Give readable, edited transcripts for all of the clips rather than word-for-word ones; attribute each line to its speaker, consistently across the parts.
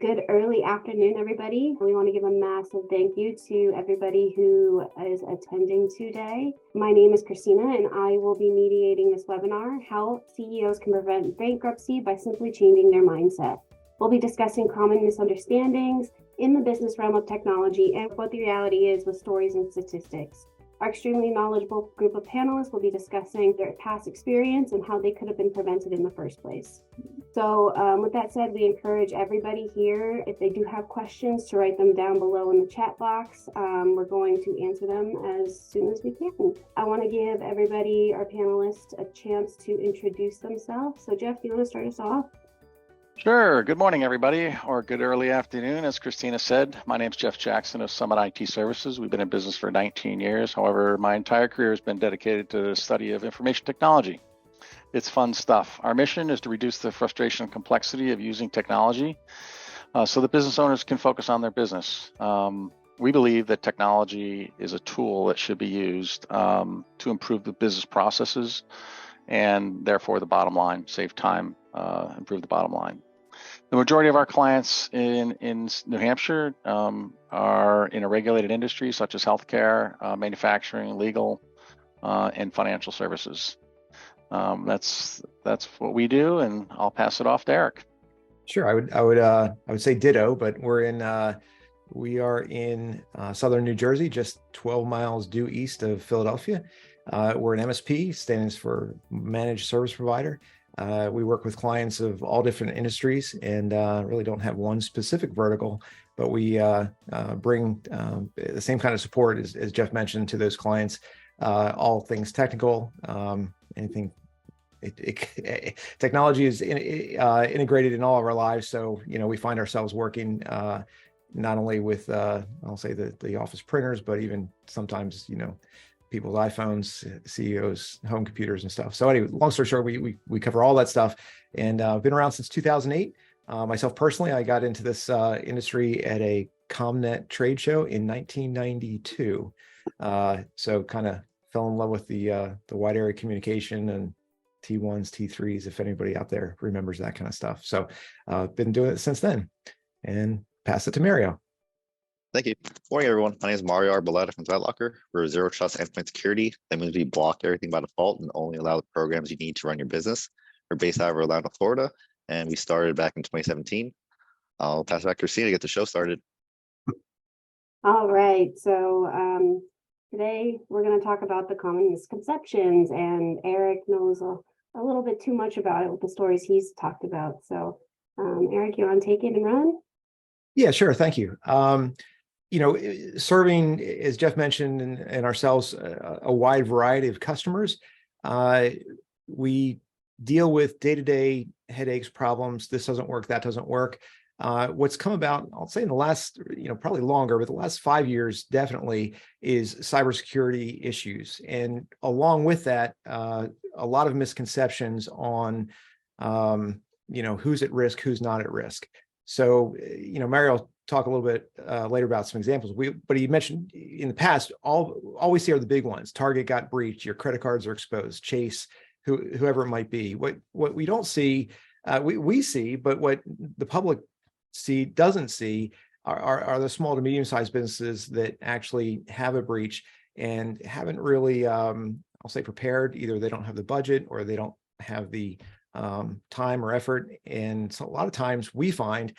Speaker 1: Good early afternoon, everybody. We want to give a massive thank you to everybody who is attending today. My name is Christina, and I will be mediating this webinar, How CEOs Can Prevent Bankruptcy by Simply Changing Their Mindset. We'll be discussing common misunderstandings in the business realm of technology and what the reality is with stories and statistics. Our extremely knowledgeable group of panelists will be discussing their past experience and how they could have been prevented in the first place. So with that said, we encourage everybody here, if they do have questions, to write them down below in the chat box. We're going to answer them as soon as we can. I want to give everybody, our panelists, a chance to introduce themselves. So Jeff, do you want to start us off?
Speaker 2: Sure. Good morning, everybody, or good early afternoon. As Christina said, my name is Jeff Jackson of Summit IT Services. We've been in business for 19 years. However, my entire career has been dedicated to the study of information technology. It's fun stuff. Our mission is to reduce the frustration and complexity of using technology so that business owners can focus on their business. We believe that technology is a tool that should be used to improve the business processes and therefore the bottom line, save time, improve the bottom line. The majority of our clients in New Hampshire are in a regulated industry such as healthcare, manufacturing, legal, and financial services. That's what we do, and I'll pass it off to Eric.
Speaker 3: Sure, I would say ditto, but we are in southern New Jersey, just 12 miles due east of Philadelphia. We're an MSP, stands for Managed Service Provider. We work with clients of all different industries and really don't have one specific vertical, but we bring the same kind of support as Jeff mentioned to those clients, all things technical, anything. Technology is integrated in all of our lives. So, we find ourselves working not only with, I'll say the office printers, but even sometimes, people's iPhones, CEOs, home computers and stuff. So anyway, long story short, we cover all that stuff, and I've been around since 2008. Myself personally, I got into this industry at a ComNet trade show in 1992. So kind of fell in love with the wide area communication and T1s, T3s, if anybody out there remembers that kind of stuff. So been doing it since then, and pass it to Mario.
Speaker 4: Thank you. Morning, everyone. My name is Mario Aboleda from ThreatLocker. We're Zero Trust endpoint security. That means we block everything by default and only allow the programs you need to run your business. We're based out of Orlando, Florida, and we started back in 2017. I'll pass it back to Christina to get the show started.
Speaker 1: All right. So today we're going to talk about the common misconceptions, and Eric knows a little bit too much about it with the stories he's talked about. So Eric, you want to take it and run?
Speaker 3: Yeah, sure. Thank you. Serving, as Jeff mentioned, and ourselves, a wide variety of customers. We deal with day-to-day headaches, problems. This doesn't work, that doesn't work. What's come about, I'll say in the last, probably longer, but the last 5 years definitely, is cybersecurity issues. And along with that, a lot of misconceptions on, who's at risk, who's not at risk. So, Mario will talk a little bit later about some examples. But he mentioned in the past, all we see are the big ones. Target got breached, your credit cards are exposed, Chase, whoever it might be. What we don't see, we see, but what the public doesn't see are the small to medium-sized businesses that actually have a breach and haven't really, I'll say, prepared. Either they don't have the budget or they don't have the time or effort. And so a lot of times we find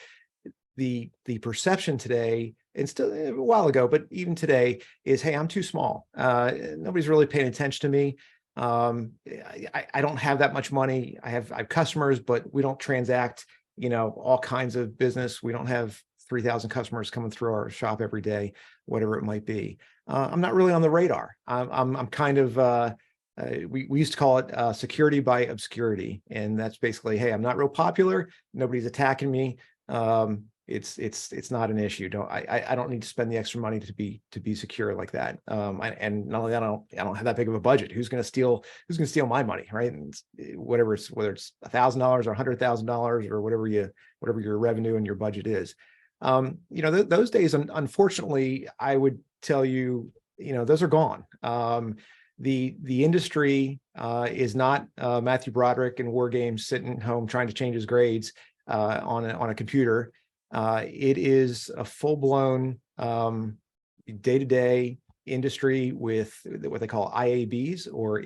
Speaker 3: the perception today, and still a while ago, but even today, is, hey, I'm too small. Nobody's really paying attention to me. I don't have that much money. I have customers, but we don't transact, all kinds of business. We don't have 3,000 customers coming through our shop every day, whatever it might be. I'm not really on the radar. I'm kind of, we used to call it security by obscurity. And that's basically, hey, I'm not real popular. Nobody's attacking me. It's not an issue. I don't need to spend the extra money to be secure like that. And not only that, I don't have that big of a budget. Who's going to steal my money, right? And whether it's $1,000 or $100,000 or whatever your revenue and your budget is. Those days, unfortunately, I would tell you, those are gone. The industry is not Matthew Broderick in War Games sitting at home trying to change his grades on a computer. It is a full-blown day-to-day industry with what they call IABs, or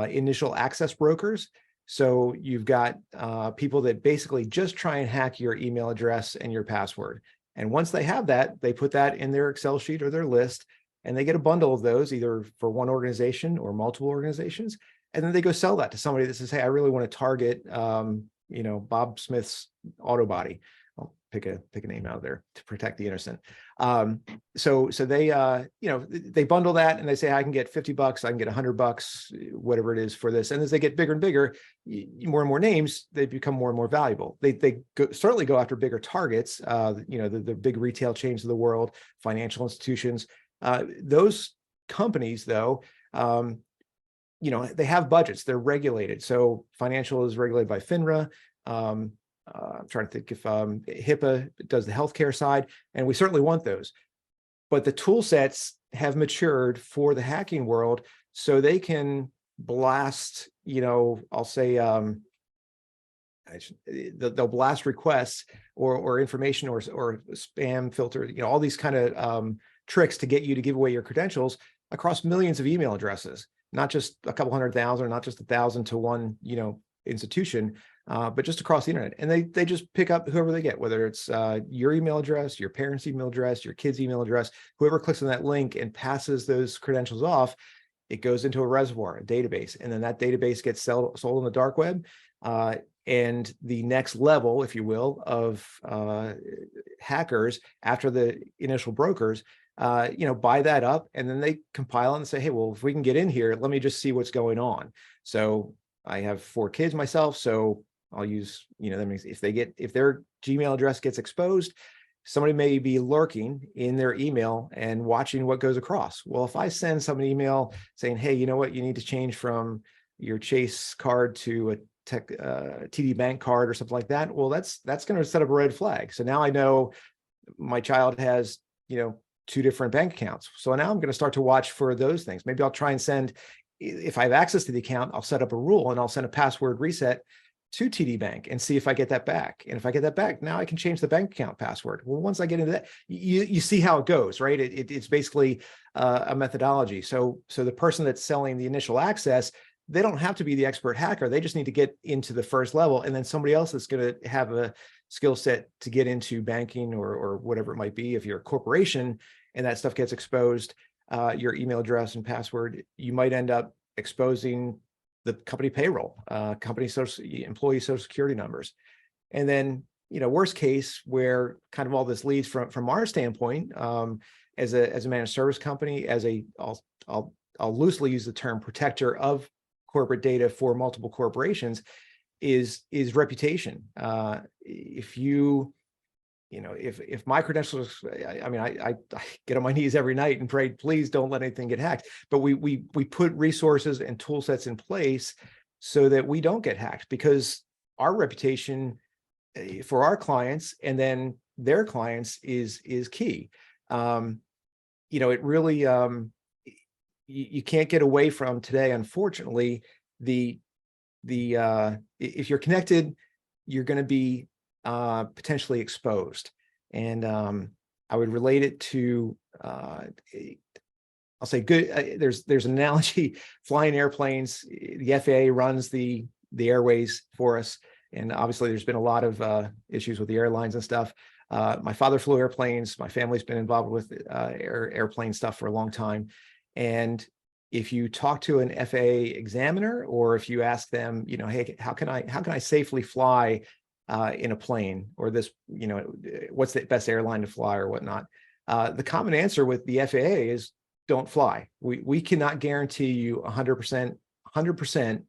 Speaker 3: initial access brokers. So you've got people that basically just try and hack your email address and your password. And once they have that, they put that in their Excel sheet or their list, and they get a bundle of those either for one organization or multiple organizations. And then they go sell that to somebody that says, hey, I really want to target, Bob Smith's auto body. I'll pick a name out of there to protect the innocent. So they, they bundle that and they say, I can get $50, I can get $100, whatever it is for this. And as they get bigger and bigger, more and more names, they become more and more valuable. They certainly go after bigger targets, the big retail chains of the world, financial institutions. Those companies, though, they have budgets, they're regulated. So financial is regulated by FINRA. I'm trying to think if HIPAA does the healthcare side, and we certainly want those. But the tool sets have matured for the hacking world, so they can blast, I'll say, they'll blast requests or information or spam filter, all these kind of tricks to get you to give away your credentials across millions of email addresses, not just a couple 100,000, not just 1,000 to one, institution, but just across the internet. And they just pick up whoever they get, whether it's your email address, your parents' email address, your kid's email address, whoever clicks on that link and passes those credentials off, it goes into a reservoir, a database, and then that database gets sold on the dark web. And the next level, if you will, of hackers after the initial brokers, buy that up, and then they compile and say, hey, well, if we can get in here, let me just see what's going on. So I have 4 kids myself, so I'll use, that means if their Gmail address gets exposed, somebody may be lurking in their email and watching what goes across. Well, if I send someone an email saying, hey, you know what, you need to change from your Chase card to a TD Bank card or something like that, well, that's going to set up a red flag. So now I know my child has, 2 different bank accounts. So now I'm going to start to watch for those things. Maybe I'll try and send, if I have access to the account, I'll set up a rule and I'll send a password reset to TD Bank and see if I get that back. And if I get that back, now I can change the bank account password. Well, once I get into that, you see how it goes, right? It's basically a methodology. So the person that's selling the initial access, they don't have to be the expert hacker. They just need to get into the first level, and then somebody else is going to have a skill set to get into banking or whatever it might be. If you're a corporation and that stuff gets exposed, your email address and password, you might end up exposing the company payroll, employee social security numbers. And then, worst case, where kind of all this leads from our standpoint, as a managed service company, I'll loosely use the term protector of corporate data for multiple corporations, is reputation. If my credentials, I get on my knees every night and pray, please don't let anything get hacked. But we put resources and tool sets in place so that we don't get hacked, because our reputation for our clients and then their clients is key. It really, you can't get away from today, unfortunately, if you're connected, you're going to be potentially exposed. And I would relate it to, I'll say good, there's an analogy, flying airplanes. The FAA runs the airways for us. And obviously there's been a lot of issues with the airlines and stuff. My father flew airplanes. My family's been involved with airplane stuff for a long time. And if you talk to an FAA examiner, or if you ask them, hey, how can I safely fly in a plane, or this, what's the best airline to fly or whatnot? The common answer with the FAA is don't fly. We cannot guarantee you 100%,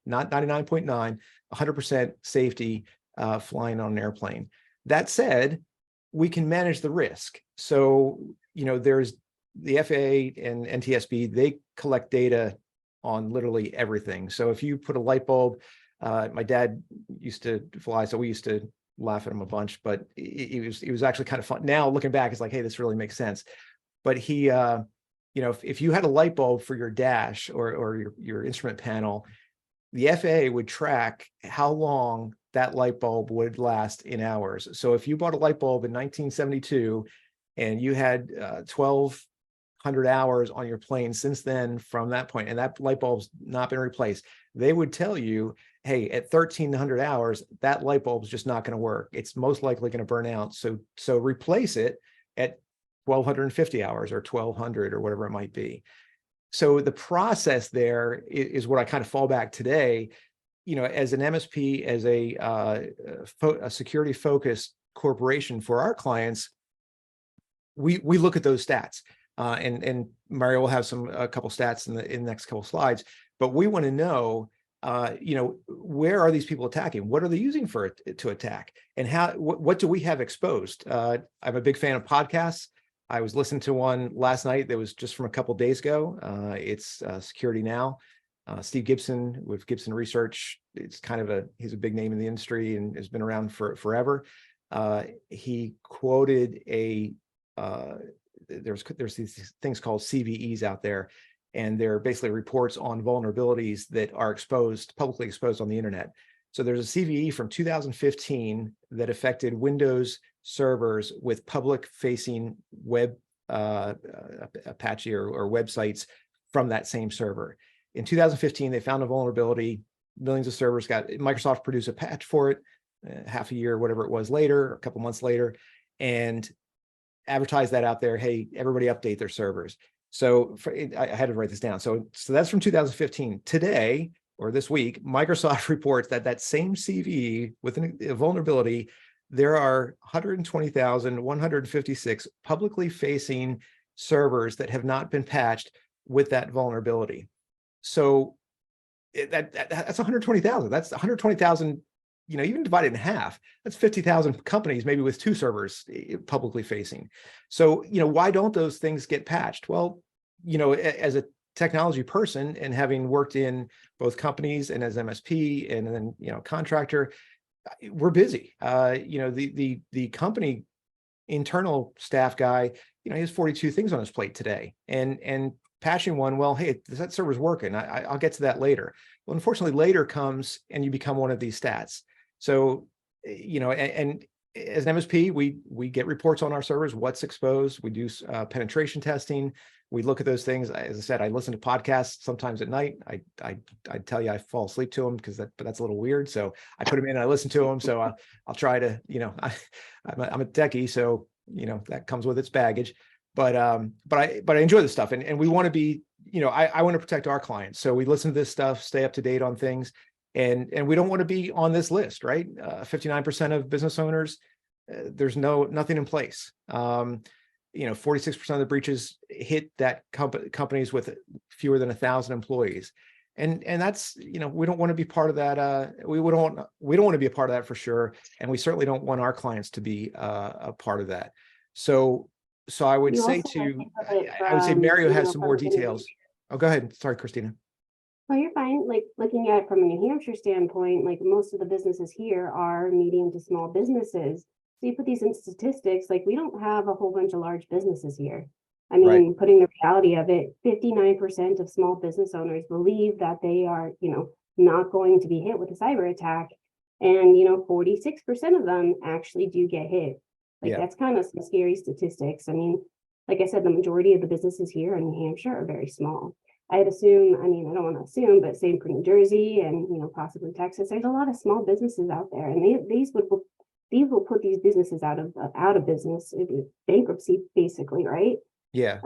Speaker 3: not 99.9, 100% safety flying on an airplane. That said, we can manage the risk. So, there's the FAA and NTSB, they collect data on literally everything. So if you put a light bulb, my dad used to fly, so we used to laugh at him a bunch, but it was actually kind of fun. Now looking back, it's like, hey, this really makes sense. But he, if you had a light bulb for your dash or your instrument panel, the FAA would track how long that light bulb would last in hours. So if you bought a light bulb in 1972 and you had 1,200 hours on your plane since then from that point, and that light bulb's not been replaced, they would tell you, hey, at 1,300 hours, that light bulb's just not going to work. It's most likely going to burn out. So replace it at 1,250 hours or 1,200 or whatever it might be. So the process there is what I kind of fall back today, as an MSP, as a security focused corporation for our clients, we look at those stats, and Mario will have a couple stats in the next couple slides, but we want to know, where are these people attacking? What are they using to attack? And what do we have exposed? I'm a big fan of podcasts. I was listening to one last night that was just from a couple of days ago. It's Security Now. Steve Gibson with Gibson Research. It's he's a big name in the industry and has been around forever. He quoted there's these things called CVEs out there, and they're basically reports on vulnerabilities that are publicly exposed on the internet. So there's a CVE from 2015 that affected Windows servers with public-facing web Apache or websites from that same server. In 2015, they found a vulnerability. Millions of servers Microsoft produced a patch for it, half a year, whatever it was later, a couple months later, and advertised that out there. Hey, everybody update their servers. So I had to write this down. So that's from 2015. Today, or this week, Microsoft reports that same CVE with a vulnerability, there are 120,156 publicly facing servers that have not been patched with that vulnerability. So that's 120,000. That's 120,000, even divided in half, that's 50,000 companies, maybe with 2 servers publicly facing. So, why don't those things get patched? Well, as a technology person and having worked in both companies and as MSP and then, contractor, we're busy. The company internal staff guy, he has 42 things on his plate today, and patching one, well, hey, that server's working. I'll get to that later. Well, unfortunately, later comes and you become one of these stats. So, and as an MSP, we get reports on our servers, what's exposed. We do penetration testing. We look at those things. As I said, I listen to podcasts sometimes at night. I tell you I fall asleep to them but that's a little weird. So I put them in and I listen to them. So I'll try to, I'm a techie, so that comes with its baggage. But I enjoy this stuff, and we want to be, I want to protect our clients. So we listen to this stuff, stay up to date on things, and we don't want to be on this list, right? 59% of business owners, there's nothing in place. 46% of the breaches hit that companies with fewer than 1,000 employees, and that's, we don't want to be part of that. We don't want to be a part of that for sure, and we certainly don't want our clients to be a part of that. So I would say Mario has some more details. Oh, go ahead. Sorry, Christina.
Speaker 1: Well, you're fine. Like, looking at it from a New Hampshire standpoint, like most of the businesses here are medium to small businesses. So you put these in statistics, like we don't have a whole bunch of large businesses here. I mean, right. Putting the reality of it, 59% of small business owners believe that they are, not going to be hit with a cyber attack. And, 46% of them actually do get hit. Like, that's kind of some scary statistics. I mean, like I said, the majority of the businesses here in New Hampshire are very small. I'd assume, I don't want to assume, but same for New Jersey and, possibly Texas. There's a lot of small businesses out there, and these will put these businesses out of business, bankruptcy, basically, right?
Speaker 3: Yeah.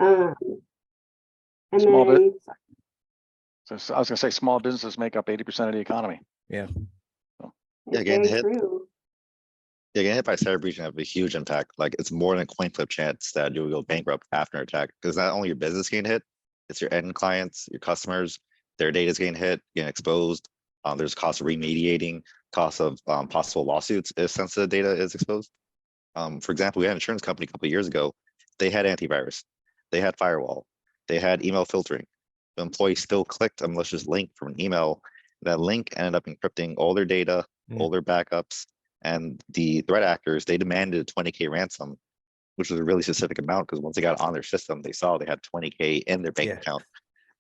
Speaker 1: And
Speaker 2: small
Speaker 1: then,
Speaker 2: so I was going to say, small businesses make up 80% of the economy.
Speaker 3: Yeah.
Speaker 2: So.
Speaker 4: Yeah, getting hit by cyber breach have a huge impact. Like, it's more than a coin flip chance that you'll go bankrupt after an attack, because not only your business getting hit, it's your end clients, your customers, their data is getting hit, getting exposed. There's cost of remediating, cost of possible lawsuits if sensitive data is exposed. For example, we had an insurance company a couple of years ago. They had antivirus, they had firewall, they had email filtering. The employee still clicked a malicious link from an email. That link ended up encrypting all their data, all their backups, and the threat actors, they demanded a 20K ransom, which was a really specific amount, because once they got on their system, they saw they had 20K in their bank account.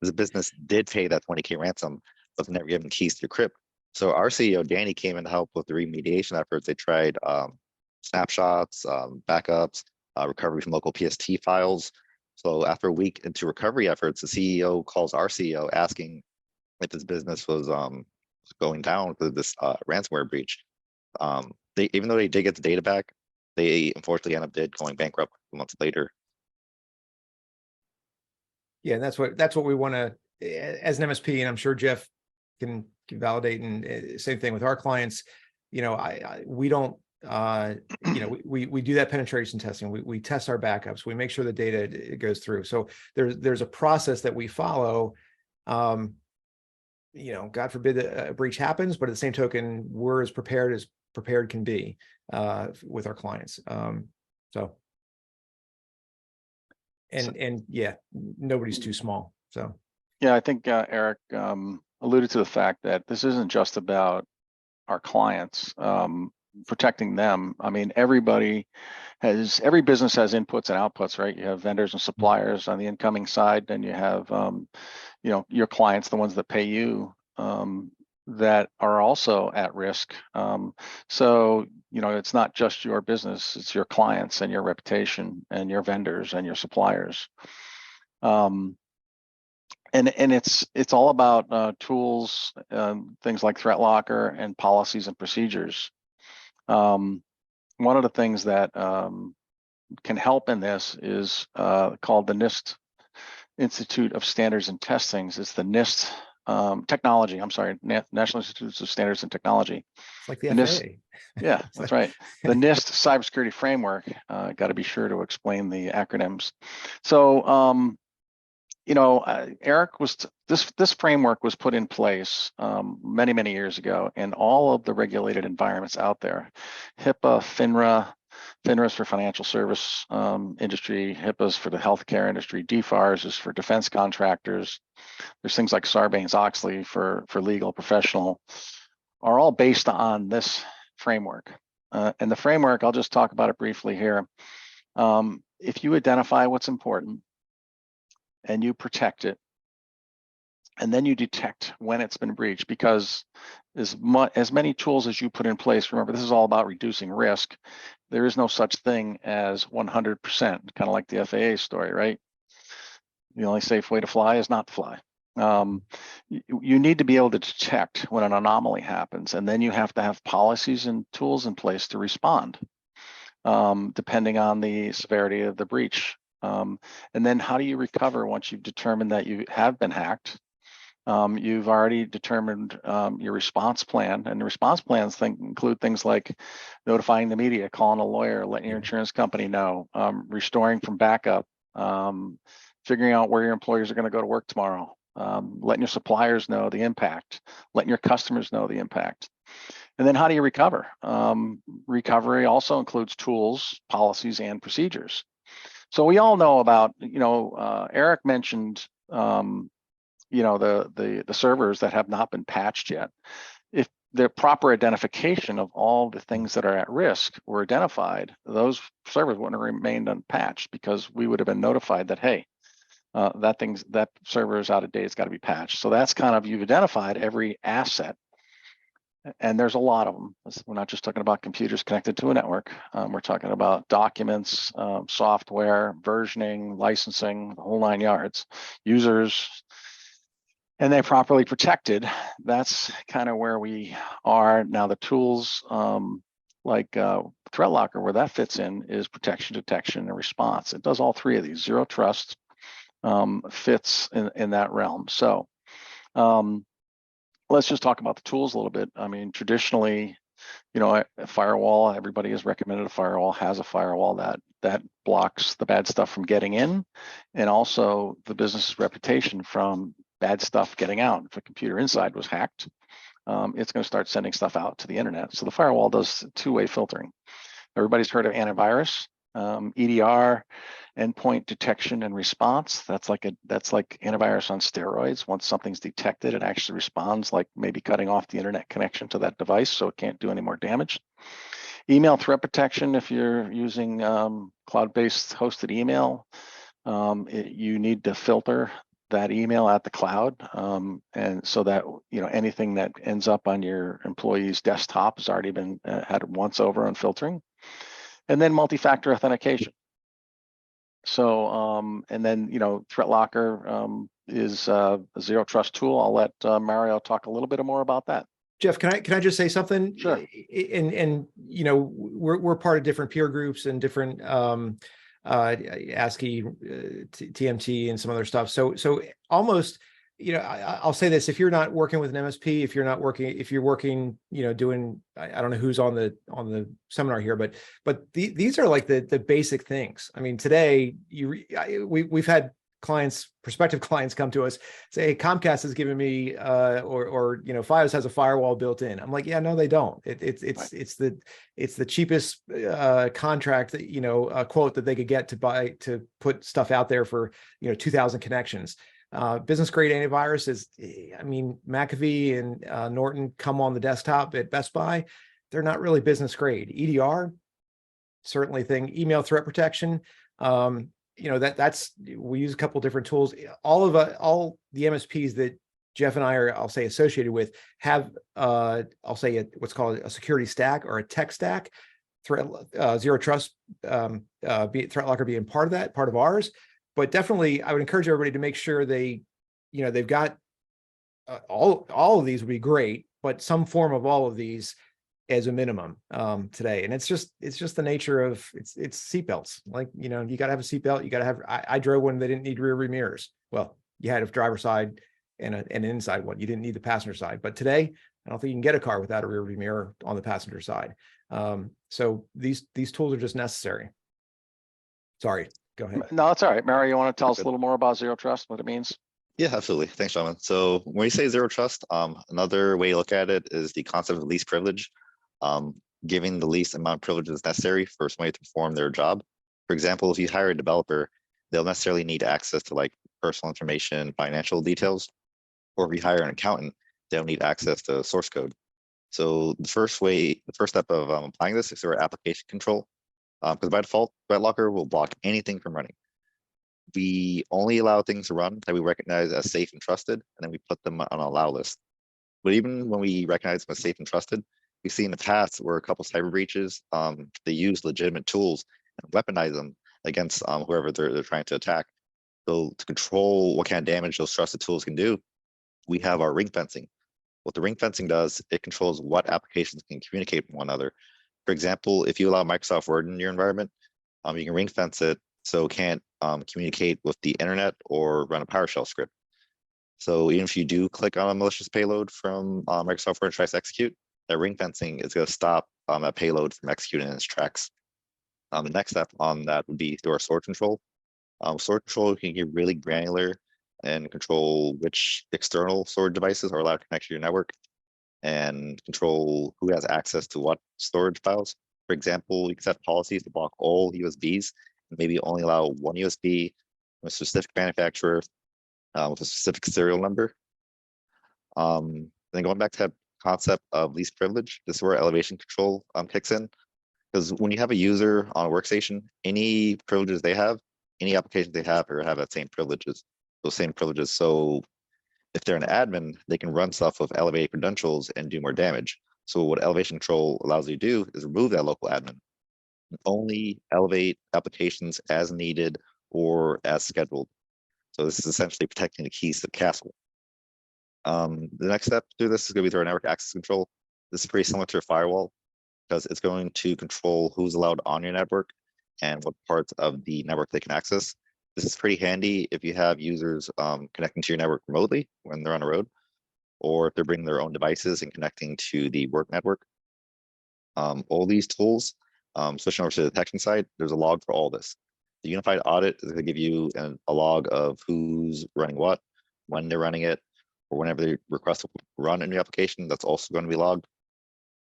Speaker 4: The business did pay that 20K ransom, but they never gave them keys to your crypt. So our CEO, Danny, came in to help with the remediation efforts. They tried snapshots, backups, recovery from local PST files. So after a week into recovery efforts, the CEO calls our CEO asking if his business was going down with this ransomware breach. Even though they did get the data back, they unfortunately ended up going bankrupt months later.
Speaker 3: Yeah, and that's what we want to, as an MSP, and I'm sure Jeff can validate, and same thing with our clients. You know, we don't, you know, we do that penetration testing. We test our backups. We make sure the data goes through. So there's a process that we follow. You know, God forbid a breach happens, but at the same token, we're as prepared can be with our clients. So. And yeah, nobody's too small. So
Speaker 2: yeah, I think Eric alluded to the fact that this isn't just about our clients, protecting them. I mean, every business has inputs and outputs, right? You have vendors and suppliers on the incoming side, then you have you know, your clients, the ones that pay you, that are also at risk. So, you know, it's not just your business, it's your clients and your reputation and your vendors and your suppliers. And it's all about tools, things like ThreatLocker and policies and procedures. One of the things that can help in this is called the NIST Institute of Standards and Testings. It's the NIST technology. I'm sorry, National Institutes of Standards and Technology.
Speaker 3: it's like the
Speaker 2: And
Speaker 3: FAA.
Speaker 2: NIST, yeah, that's right. The NIST cybersecurity framework. Got to be sure to explain the acronyms. So, you know, Eric this framework was put in place many years ago, and all of the regulated environments out there, HIPAA, FINRA's for financial service industry, HIPAA's for the healthcare industry, DFARS is for defense contractors. There's things like Sarbanes-Oxley for legal professional, are all based on this framework. And the framework, I'll just talk about it briefly here. If you identify what's important and you protect it, and then you detect when it's been breached, because as many tools as you put in place, remember, this is all about reducing risk. There is no such thing as 100%, kind of like the FAA story, right? The only safe way to fly is not to fly. You need to be able to detect when an anomaly happens, and then you have to have policies and tools in place to respond, depending on the severity of the breach. And then how do you recover once you've determined that you have been hacked? You've already determined your response plan, and the response plans include things like notifying the media, calling a lawyer, letting your insurance company know, restoring from backup, figuring out where your employees are going to go to work tomorrow, letting your suppliers know the impact, letting your customers know the impact. And then how do you recover? Recovery also includes tools, policies, and procedures. So we all know about, you know, Eric mentioned, you know, the servers that have not been patched yet. If the proper identification of all the things that are at risk were identified, those servers wouldn't have remained unpatched, because we would have been notified that, hey, that server is out of date, it's got to be patched. So that's kind of, you've identified every asset, and there's a lot of them. We're not just talking about computers connected to a network. We're talking about documents, software, versioning, licensing, the whole 9 yards, users, and they're properly protected. That's kind of where we are now. The tools like ThreatLocker, where that fits in, is protection, detection, and response. It does all 3 of these. Zero Trust fits in that realm. So let's just talk about the tools a little bit. I mean, traditionally, you know, a firewall, everybody has recommended a firewall, has a firewall that blocks the bad stuff from getting in, and also the business's reputation from bad stuff getting out. If a computer inside was hacked, it's going to start sending stuff out to the internet. So the firewall does 2-way filtering. Everybody's heard of antivirus, EDR, endpoint detection and response. That's like antivirus on steroids. Once something's detected, it actually responds, like maybe cutting off the internet connection to that device so it can't do any more damage. Email threat protection, if you're using cloud-based hosted email, you need to filter that email at the cloud, and so that anything that ends up on your employee's desktop has already been had once over on filtering, and then multi-factor authentication. So and then ThreatLocker is a zero trust tool. I'll let Mario talk a little bit more about that.
Speaker 3: Jeff, can I just say something?
Speaker 2: Sure.
Speaker 3: And we're part of different peer groups and different ASCII, TMT, and some other stuff. So almost, I'll say this: if you're not working with an MSP, if you're working, doing, I don't know who's on the seminar here, but these are like the basic things. I mean, today we've had prospective clients come to us, say, hey, Comcast has given me or Fios has a firewall built in. I'm like, yeah, no, they don't. It's the cheapest contract that quote that they could get to put stuff out there for 2,000 connections. Business grade antivirus is, I mean, McAfee and Norton come on the desktop at Best Buy. They're not really business grade. EDR, certainly thing. Email threat protection. That's we use a couple different tools. All the MSPs that Jeff and I are, I'll say, associated with have I'll say what's called a security stack or a tech stack. Zero Trust, ThreatLocker being part of that, part of ours. But definitely, I would encourage everybody to make sure they've got all of these would be great, but some form of all of these as a minimum today. And it's just the nature of it's seatbelts. Like, you got to have a seatbelt. You got to have. I drove when they didn't need rear view mirrors. Well, you had a driver's side and an inside one. You didn't need the passenger side. But today, I don't think you can get a car without a rear view mirror on the passenger side. So these tools are just necessary. Sorry. Go ahead.
Speaker 2: No, that's all right. Mary, you want to tell us a little more about zero trust, what it means?
Speaker 4: Yeah, absolutely. Thanks, Shaman. So when we say zero trust, another way to look at it is the concept of least privilege, giving the least amount of privileges necessary for somebody to perform their job. For example, if you hire a developer, they'll necessarily need access to like personal information, financial details, or if you hire an accountant, they'll need access to source code. So the first step of applying this is through our application control. Because by default, ThreatLocker will block anything from running. We only allow things to run that we recognize as safe and trusted, and then we put them on an allow list. But even when we recognize them as safe and trusted, we've seen in the past where a couple cyber breaches, they use legitimate tools and weaponize them against whoever they're trying to attack. So to control what kind of damage those trusted tools can do, we have our ring fencing. What the ring fencing does, it controls what applications can communicate with one another. For example, if you allow Microsoft Word in your environment, you can ring fence it so it can't communicate with the internet or run a PowerShell script. So even if you do click on a malicious payload from Microsoft Word and tries to execute, that ring fencing is going to stop that payload from executing in its tracks. The next step on that would be through our storage control. Storage control can get really granular and control which external storage devices are allowed to connect to your network, and control who has access to what storage files. For example, you can set policies to block all USBs and maybe only allow one USB from a specific manufacturer with a specific serial number. Then going back to that concept of least privilege, this is where elevation control kicks in. Because when you have a user on a workstation, any privileges they have, any applications they have, or have that same privileges, those same privileges. So if they're an admin, they can run stuff with elevated credentials and do more damage. So what elevation control allows you to do is remove that local admin and only elevate applications as needed or as scheduled. So this is essentially protecting the keys to the castle. The next step through this is going to be through our network access control. This is pretty similar to a firewall because it's going to control who's allowed on your network and what parts of the network they can access. This is pretty handy if you have users connecting to your network remotely when they're on the road, or if they're bringing their own devices and connecting to the work network. All these tools, switching over to the detection side, there's a log for all this. The unified audit is going to give you a log of who's running what, when they're running it, or whenever they request to run a new application, that's also going to be logged.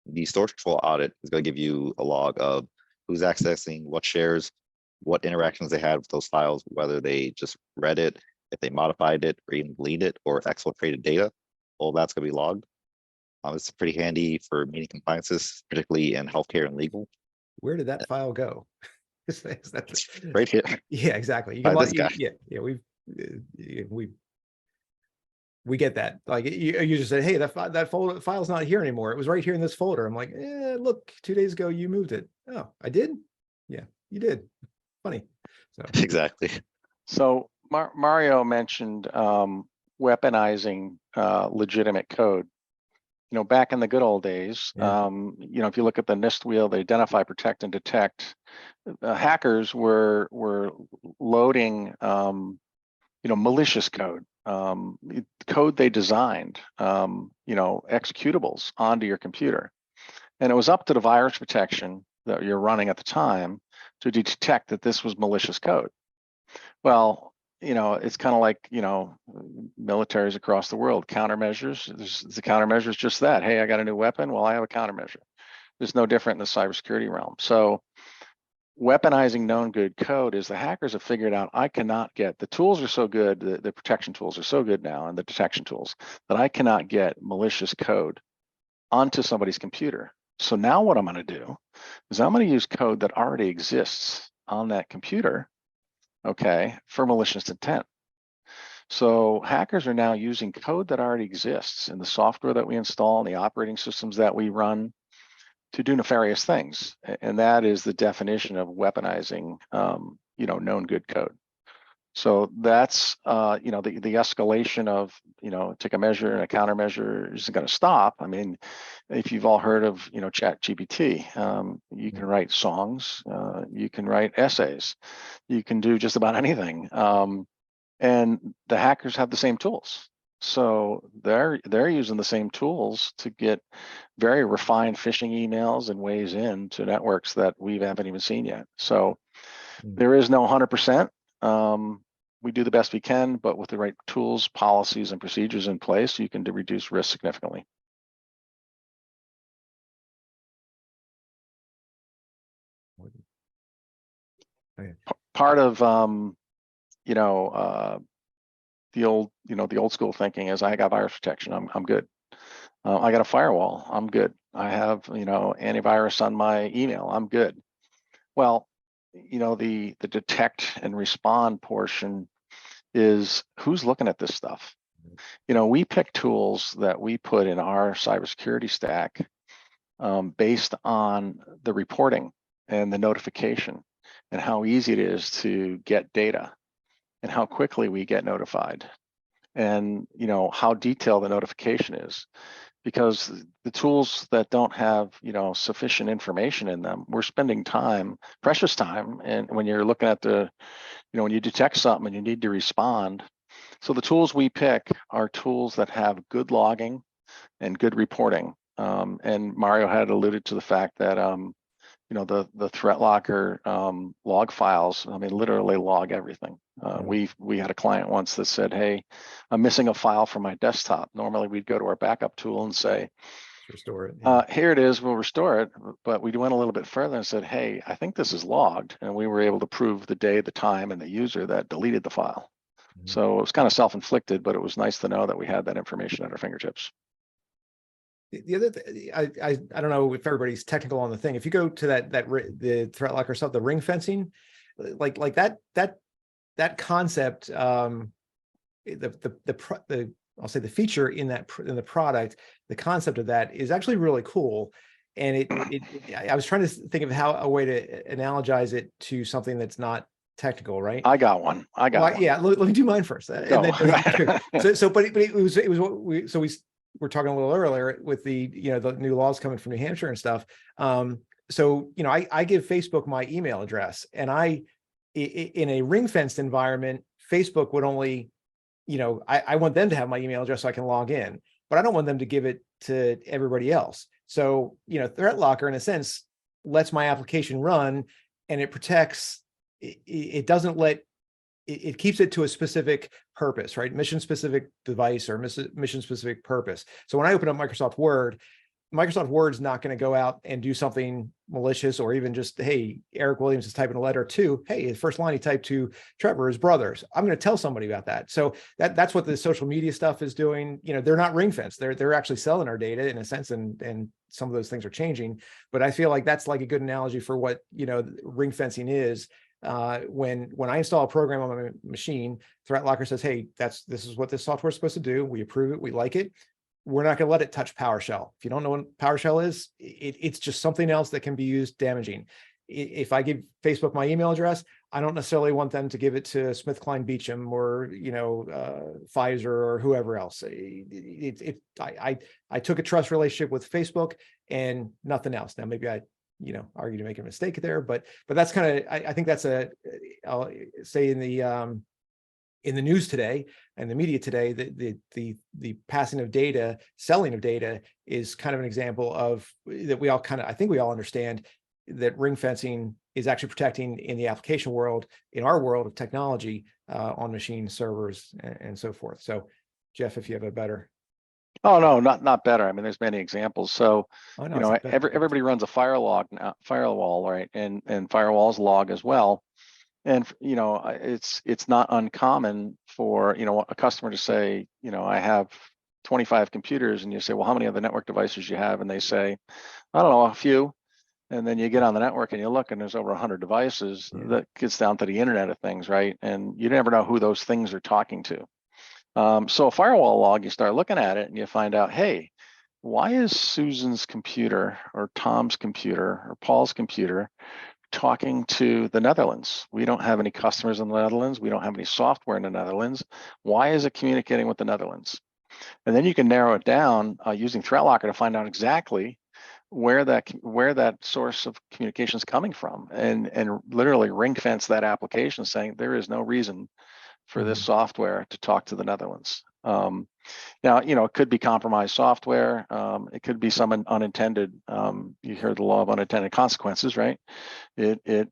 Speaker 4: The storage control audit is going to give you a log of who's accessing what shares, what interactions they had with those files, whether they just read it, if they modified it, or even deleted it, or exfiltrated data. All that's going to be logged. It's pretty handy for meeting compliances, particularly in healthcare and legal.
Speaker 3: Where did that file go? Is that
Speaker 4: Right here.
Speaker 3: Yeah, exactly. You
Speaker 4: By
Speaker 3: can
Speaker 4: this guy.
Speaker 3: yeah, we've we get that. Like you just said, hey, that folder file's not here anymore. It was right here in this folder. I'm like, look, 2 days ago you moved it. Oh, I did? Yeah, you did. Funny. So
Speaker 4: Exactly.
Speaker 2: So Mario mentioned weaponizing legitimate code. You know, back in the good old days,
Speaker 3: Yeah.
Speaker 2: you know, if you look at the NIST wheel, they identify, protect, and detect. Hackers were loading, you know, malicious code, code they designed, you know, executables onto your computer, and it was up to the virus protection that you're running at the time to detect that this was malicious code. Well, you know, it's kind of like, you know, militaries across the world, countermeasures. The countermeasure is just that. Hey, I got a new weapon. Well, I have a countermeasure. It's no different in the cybersecurity realm. So weaponizing known good code is the hackers have figured out I cannot get, the tools are so good, the protection tools are so good now, and the detection tools, that I cannot get malicious code onto somebody's computer. So now what I'm going to do is I'm going to use code that already exists on that computer, okay, for malicious intent. So hackers are now using code that already exists in the software that we install and the operating systems that we run to do nefarious things. And that is the definition of weaponizing, you know, known good code. So that's, you know, the escalation of, you know, take a measure and a countermeasure isn't going to stop. I mean, if you've all heard of, you know, ChatGPT, you can write songs, you can write essays, you can do just about anything. And the hackers have the same tools. So they're using the same tools to get very refined phishing emails and ways into networks that we haven't even seen yet. So there is no 100%. We do the best we can, but with the right tools, policies, and procedures in place, you can reduce risk significantly. Part of you know, the old school thinking is I got virus protection, I'm good. I got a firewall, I'm good. I have, you know, antivirus on my email, I'm good. Well, you know, the detect and respond portion is who's looking at this stuff. You know, we pick tools that we put in our cybersecurity stack based on the reporting and the notification and how easy it is to get data and how quickly we get notified and, you know, how detailed the notification is. Because the tools that don't have, you know, sufficient information in them, we're spending time, precious time, and when you're looking at the, you know, when you detect something and you need to respond. So the tools we pick are tools that have good logging and good reporting. And Mario had alluded to the fact that, you know, the ThreatLocker log files, I mean, literally log everything. We had a client once that said, hey, I'm missing a file from my desktop. Normally we'd go to our backup tool and say,
Speaker 3: restore it.
Speaker 2: Here it is, we'll restore it. But we went a little bit further and said, hey, I think this is logged. And we were able to prove the day, the time, and the user that deleted the file. So it was kind of self-inflicted, but it was nice to know that we had that information at our fingertips.
Speaker 3: The other I don't know if everybody's technical on the thing. If you go to the ThreatLocker stuff, the ring fencing, like that concept, the I'll say the feature in the product, the concept of that is actually really cool. And I was trying to think of a way to analogize it to something that's not technical, right?
Speaker 2: I got one.
Speaker 3: Yeah, let me do mine first. And then, but it was what we were talking a little earlier with the, you know, the new laws coming from New Hampshire and stuff. So, you know, I give Facebook my email address, and in a ring fenced environment, Facebook would only, you know, I want them to have my email address so I can log in, but I don't want them to give it to everybody else. So, you know, ThreatLocker in a sense lets my application run, and it protects, it doesn't let, it keeps it to a specific purpose, right? Mission specific device or mission specific purpose. So when I open up Microsoft Word's not going to go out and do something malicious, or even just, hey, Eric Williams is typing a letter to, hey, the first line he typed to Trevor, his brothers. I'm going to tell somebody about that. So that's what the social media stuff is doing. You know, they're not ring fenced. They're actually selling our data in a sense, and some of those things are changing. But I feel like that's like a good analogy for what, you know, ring fencing is. when I install a program on my machine, ThreatLocker says, hey, this is what this software is supposed to do. We approve it. We like it. We're not going to let it touch PowerShell. If you don't know what PowerShell is, it's just something else that can be used damaging. If I give Facebook my email address, I don't necessarily want them to give it to SmithKline Beecham or Pfizer or whoever else. I took a trust relationship with Facebook and nothing else. Now maybe I argue to make a mistake there, but that's kind of I think that's I'll say in the news today and the media today, the passing of data, selling of data is kind of an example of that we all I think we all understand that ring fencing is actually protecting in the application world, in our world of technology, on machine servers and so forth. So Jeff, if you have a better.
Speaker 2: Oh, no, not better. I mean, there's many examples. So,
Speaker 3: no,
Speaker 2: everybody runs a firewall, right? And firewalls log as well. And, it's not uncommon for, a customer to say, I have 25 computers, and you say, well, how many other network devices you have? And they say, I don't know, a few. And then you get on the network and you look, and there's over 100 devices. That gets down to the Internet of Things, right? And you never know who those things are talking to. So a firewall log, you start looking at it and you find out, hey, why is Susan's computer or Tom's computer or Paul's computer talking to the Netherlands? We don't have any customers in the Netherlands. We don't have any software in the Netherlands. Why is it communicating with the Netherlands? And then you can narrow it down using ThreatLocker to find out exactly where that source of communication is coming from, and literally ring fence that application, saying there is no reason for this software to talk to the Netherlands. Now, it could be compromised software. It could be some unintended. You hear the law of unintended consequences, right? It's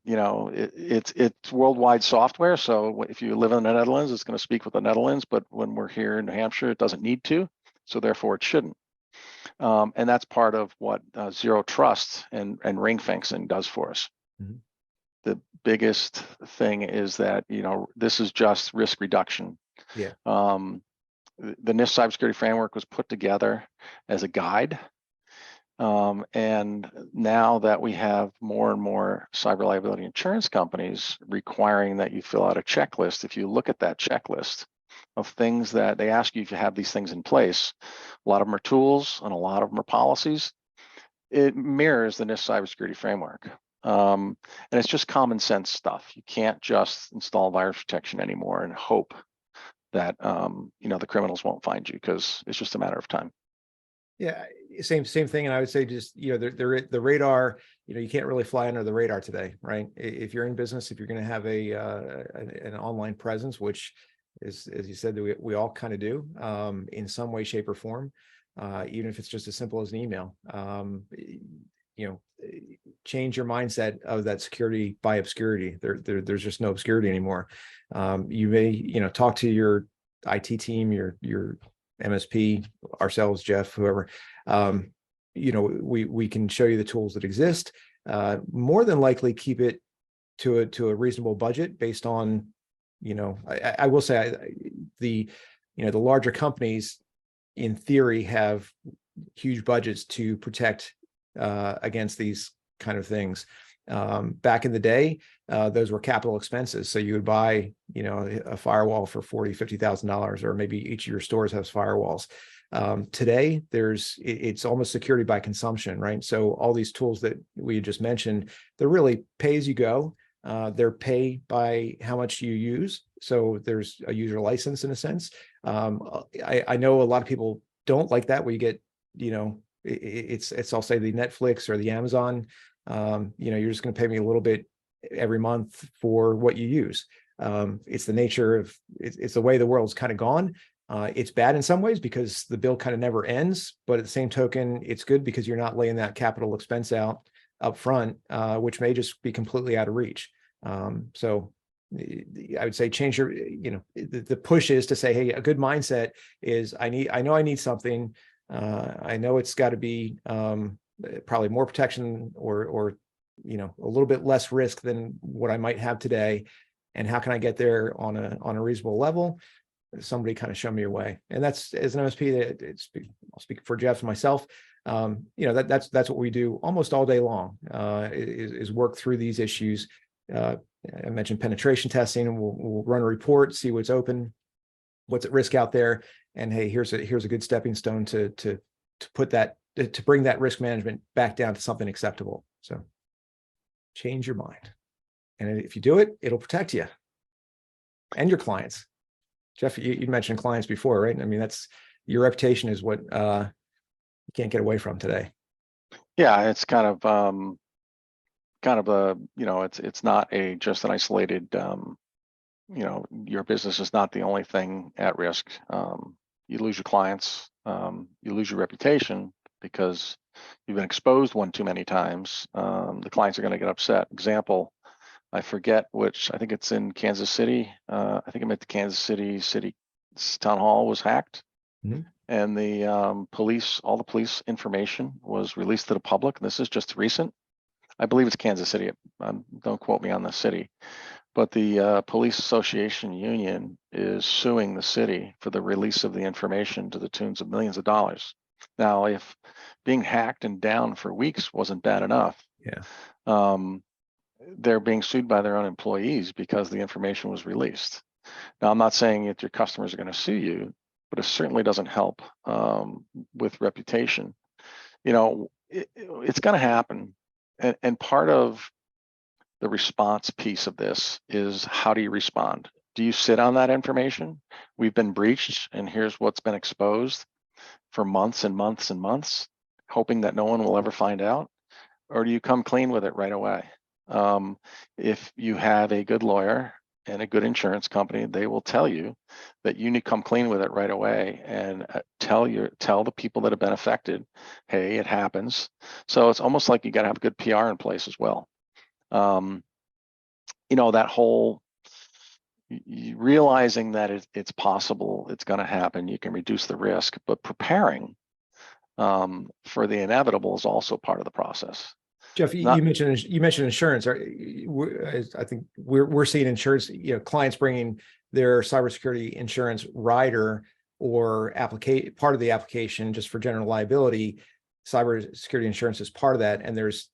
Speaker 2: worldwide software. So if you live in the Netherlands, it's going to speak with the Netherlands. But when we're here in New Hampshire, it doesn't need to. So therefore, it shouldn't. And that's part of what Zero Trust and ring fencing does for us.
Speaker 3: Mm-hmm.
Speaker 2: The biggest thing is that, this is just risk reduction.
Speaker 3: Yeah.
Speaker 2: The NIST cybersecurity framework was put together as a guide. And now that we have more and more cyber liability insurance companies requiring that you fill out a checklist, if you look at that checklist of things that they ask you if you have these things in place, a lot of them are tools and a lot of them are policies. It mirrors the NIST cybersecurity framework. And it's just common sense stuff. You can't just install virus protection anymore and hope that the criminals won't find you, because it's just a matter of time.
Speaker 3: Yeah, same thing. And I would say just, the radar, you can't really fly under the radar today, right? If you're in business, if you're going to have an online presence, which is, as you said, we all kind of do, in some way, shape, or form, even if it's just as simple as an email. Change your mindset of that security by obscurity. There's just no obscurity anymore. You may, talk to your IT team, your MSP, ourselves, Jeff, whoever. We can show you the tools that exist. More than likely, keep it to a reasonable budget based on, I will say the larger companies, in theory, have huge budgets to protect against these kind of things. Back in the day, those were capital expenses. So you would buy, a firewall for $40,000-$50,000, or maybe each of your stores has firewalls. Today, it's almost security by consumption, right? So all these tools that we just mentioned, they're really pay as you go. They're pay by how much you use. So there's a user license in a sense. I know a lot of people don't like that, where you get, it's I'll say the Netflix or the Amazon. You're just going to pay me a little bit every month for what you use. It's the nature of it's the way the world's kind of gone. It's bad in some ways because the bill kind of never ends, but at the same token, it's good because you're not laying that capital expense out up front, which may just be completely out of reach. So I would say change your, the push is to say, hey, a good mindset is I know I need something. I know it's got to be probably more protection or a little bit less risk than what I might have today. And how can I get there on a reasonable level? Somebody kind of show me your way. And that's, as an MSP, I'll speak for Jeff and myself. That's what we do almost all day long, is work through these issues. I mentioned penetration testing. We'll run a report, see what's open, what's at risk out there, and hey, here's a good stepping stone to put that, to bring that risk management back down to something acceptable. So change your mind, and if you do it, it'll protect you and your clients. Jeff, you mentioned clients before, right? I mean, that's your reputation is what you can't get away from today.
Speaker 2: Yeah, it's kind of a, it's not just an isolated, your business is not the only thing at risk. You lose your clients, you lose your reputation because you've been exposed one too many times. The clients are going to get upset. Example, I forget which, I think it's in Kansas City. I think I meant the Kansas City town hall was hacked.
Speaker 3: Mm-hmm.
Speaker 2: And the all the police information was released to the public. This is just recent. I believe it's Kansas City. Don't quote me on the city. But the Police Association Union is suing the city for the release of the information to the tunes of millions of dollars. Now, if being hacked and down for weeks wasn't bad enough, they're being sued by their own employees because the information was released. Now, I'm not saying that your customers are going to sue you, but it certainly doesn't help with reputation. It's going to happen. And part of the response piece of this is, how do you respond? Do you sit on that information? We've been breached, and here's what's been exposed for months and months and months, hoping that no one will ever find out? Or do you come clean with it right away? If you have a good lawyer and a good insurance company, they will tell you that you need to come clean with it right away and tell the people that have been affected, hey, it happens. So it's almost like you got to have good PR in place as well. That whole realizing that it's possible, it's going to happen, you can reduce the risk, but preparing for the inevitable is also part of the process.
Speaker 3: Jeff, you mentioned insurance. I think we're seeing insurance, clients bringing their cybersecurity insurance rider or part of the application just for general liability. Cybersecurity insurance is part of that, and there's,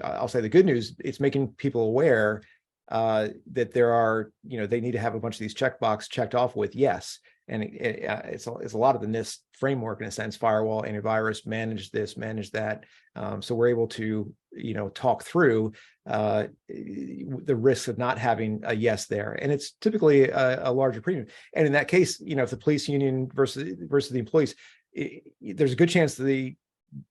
Speaker 3: I'll say the good news, it's making people aware that there are, they need to have a bunch of these checkbox checked off with yes. And it's a lot of the NIST framework, in a sense: firewall, antivirus, manage this, manage that. So we're able to, talk through the risks of not having a yes there. And it's typically a larger premium. And in that case, if the police union versus the employees, there's a good chance that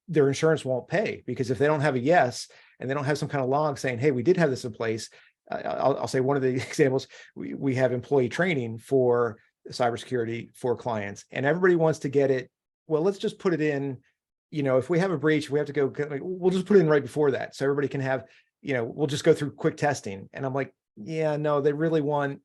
Speaker 3: their insurance won't pay, because if they don't have a yes and they don't have some kind of log saying, hey, we did have this in place. I'll say one of the examples, we have employee training for cybersecurity for clients, and everybody wants to get it. Well, let's just put it in, if we have a breach, we have to go, we'll just put it in right before that. So everybody can have, we'll just go through quick testing. And I'm like, yeah, no, they really want,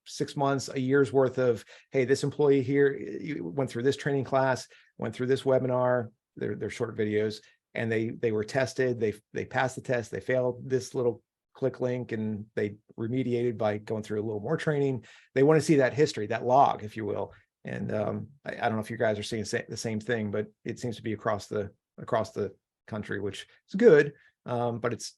Speaker 3: 6 months, a year's worth of, hey, this employee here went through this training class, went through this webinar, they're short videos, and they were tested. They passed the test. They failed this little click link, and they remediated by going through a little more training. They want to see that history, that log, if you will. And I don't know if you guys are seeing the same thing, but it seems to be across the country, which is good. But it's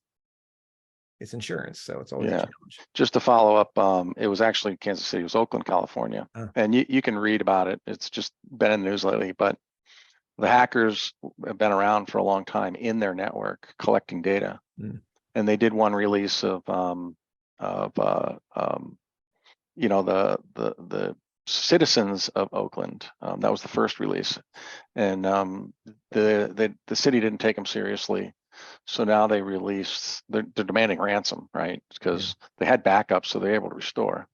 Speaker 3: insurance, so it's always a challenge.
Speaker 2: Just to follow up, it was actually Kansas City, it was Oakland, California. And you can read about it. It's just been in the news lately, but the hackers have been around for a long time in their network collecting data. And they did one release of the citizens of Oakland. That was the first release, and the city didn't take them seriously. So now they released. They're demanding ransom, right? Because they had backups, so they're able to restore,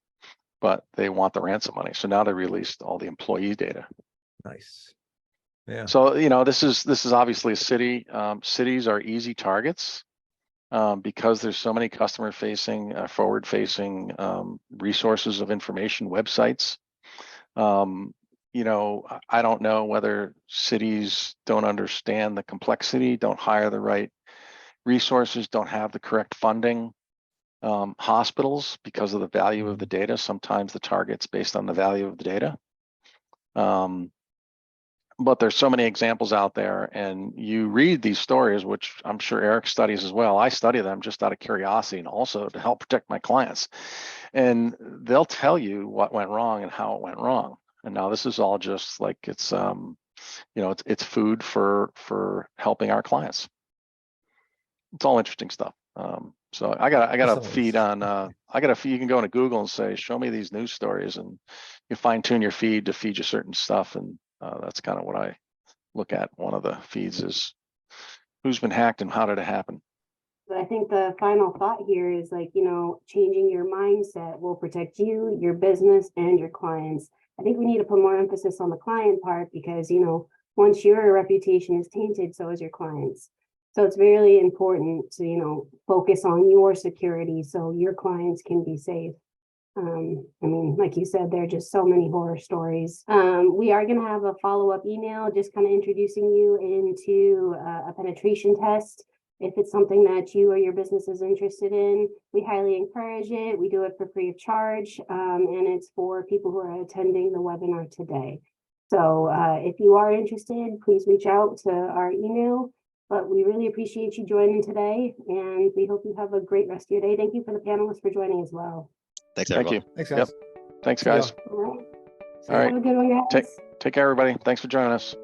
Speaker 2: but they want the ransom money. So now they released all the employee data.
Speaker 3: Nice. Yeah.
Speaker 2: So this is obviously a city. Cities are easy targets. Because there's so many customer-facing, forward-facing resources of information, websites. I don't know whether cities don't understand the complexity, don't hire the right resources, don't have the correct funding. Hospitals, because of the value of the data, sometimes the target's based on the value of the data. but there's so many examples out there, and you read these stories, which I'm sure Eric studies as well. I study them just out of curiosity and also to help protect my clients. And they'll tell you what went wrong and how it went wrong. And now this is all just like it's it's food for helping our clients. It's all interesting stuff. So I got a feed on you can go into Google and say, show me these news stories, and you fine tune your feed to feed you certain stuff. And that's kind of what I look at. One of the feeds is who's been hacked and how did it happen.
Speaker 1: But I think the final thought here is changing your mindset will protect you, your business, and your clients. I think we need to put more emphasis on the client part because, once your reputation is tainted, so is your clients. So it's really important to, focus on your security so your clients can be safe. Like you said, there are just so many horror stories. We are going to have a follow-up email just kind of introducing you into a penetration test. If it's something that you or your business is interested in, we highly encourage it. We do it for free of charge, and it's for people who are attending the webinar today. So if you are interested, please reach out to our email. But we really appreciate you joining today, and we hope you have a great rest of your day. Thank you for the panelists for joining as well.
Speaker 4: Thanks, everyone.
Speaker 2: Thank you.
Speaker 3: Thanks, guys.
Speaker 2: Yep. Thanks, guys.
Speaker 1: All right.
Speaker 2: All right.
Speaker 1: Have a good one, guys.
Speaker 2: Take care, everybody. Thanks for joining us.